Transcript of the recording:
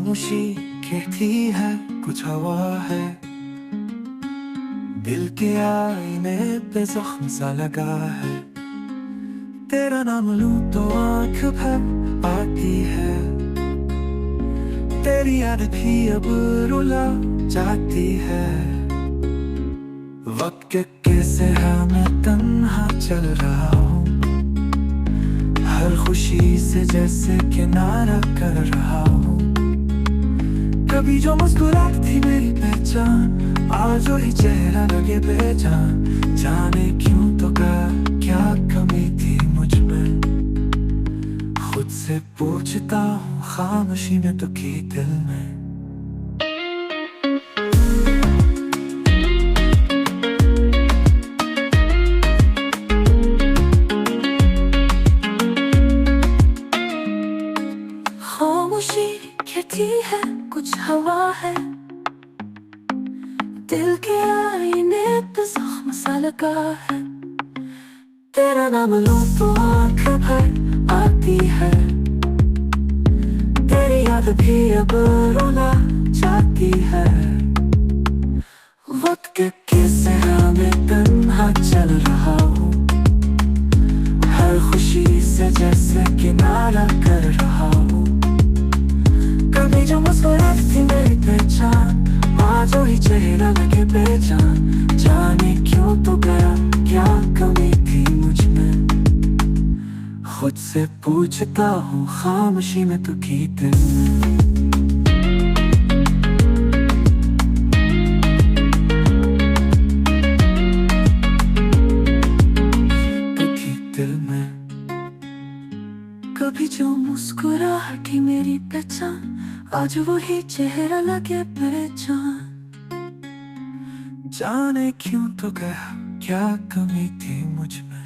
खामोशी कहती है कुछ हवा है, दिल के आईने पे जख्म सा लगा है। तेरा नाम लूं तो आंख भर आती है, तेरी याद भी अब रुला जाती है। वक्त के कैसे है मैं तन्हा चल रहा हूँ, हर खुशी से जैसे किनारा कर रहा हूँ। कभी जो मुस्कुराती थी मेरी पहचान, आज वही चेहरा लगे बेजान। जाने क्यों तो क्या कमी थी मुझ में, खुद से पूछता हूँ खामोशी में तो की दिल में। खामोशी कहती है कुछ हवा है, दिल के आईने पे जख्म सा लगा है। तेरा नाम लूं तो आंख भर आती है, तेरी याद भी अब रुला जाती है। वक्त के किस्से मैं तन्हा चल रहा हूँ, हर खुशी से जैसे किनारा कर रहा हूँ। कभी जो मुस्कुराती थी मेरी पहचान, आज वही चेहरा लगे बेजान। जाने क्यों तो गया क्या कमी थी मुझ में, खुद से पूछता हूँ खामोशी में तो की दिल में। दिल में कभी जो मुस्कुराहटी मेरी पहचान, आज वही चेहरा लगे बेजान। जाने क्यों तो गया क्या कमी थी मुझ में,